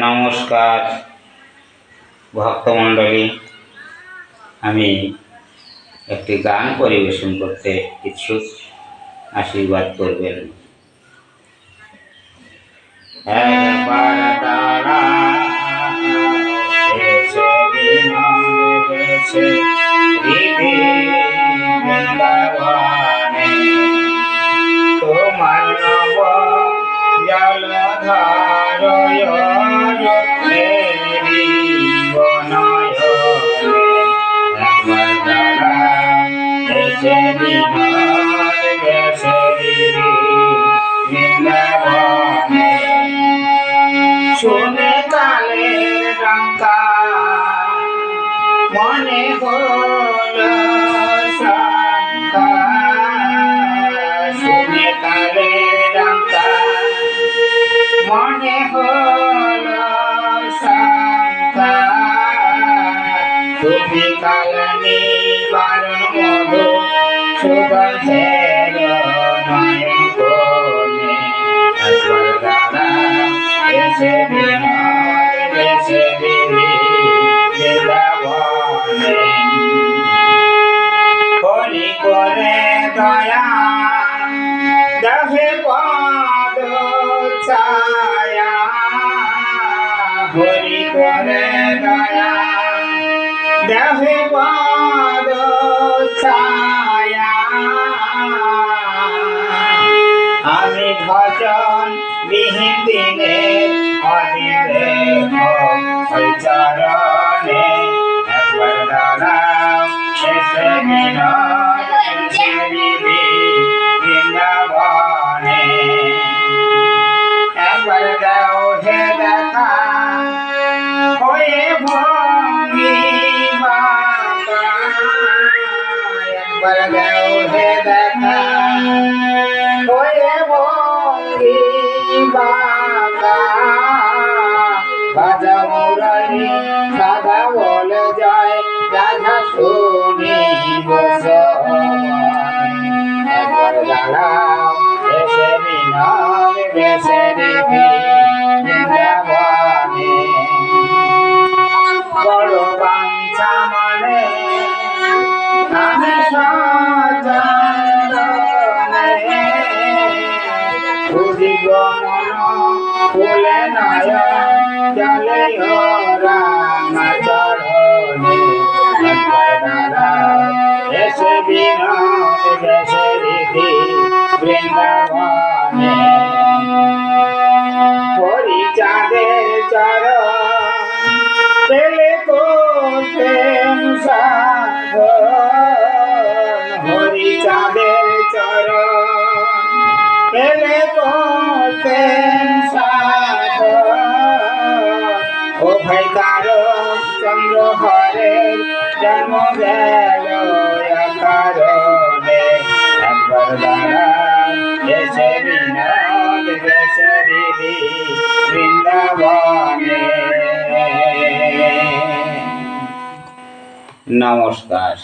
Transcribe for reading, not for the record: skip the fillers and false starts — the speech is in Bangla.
নমস্কার ভক্তমণ্ডলী, আমি একটি গান পরিবেশন করতে ইচ্ছুক, আশীর্বাদ করবেন। একবার তারা এসে বিনয় গেছে বৃন্দাবনে, তোমার নব জলধারয় একবার তারা এসে বিনয় গেছে বৃন্দাবনে, শুনে কালের ডঙ্কা মনে হলো শঙ্কা, শুনে কালের ডঙ্কা মনে হলো শঙ্কা, তুমি কাল নিবারণ মধু সুগন্ধের নয়ন কোণে, একবার দাদা এসে বিনয় গেছে বৃন্দাবনে, হরি করে দয়া দেহে পদ ছায়া, হরি করে দয়া দেহে পদ ছায়া, আমি ভজন বিহীন দিনে অদিনে ওই চরণে, একবার দাঁড়াও এসে বিনয় বৃন্দাবনে, একবার দাও হে দেখা হয়ে ভঙ্গি বাঁকা, একবার দাও হে দেখা হয়ে ভঙ্গি বাঁকা, বাজা মুরারি সাদা বলে যায় রাধা শুনি একবার দাঁড়াও এসে বিনয় গেছে বৃন্দাবনে, বড় বাঞ্ছা মানে আমি সজনে, খুঁজি গমন ফুলে নয় জলে রাঙা চরণে, একবার দাঁড়াও এসে বিনয় গেছে বৃন্দাবনে, হরি চাঁদের চরণ পেলে করতেন সাধন, হরি চাঁদের চরণ পেলে করতেন সাধন, ও ভাই কারণ চন্দ্র হরের জন্ম গেল কারণে, একবার দাঁড়াও এসে বিনয় গেছে বৃন্দাবনে। নমস্কার।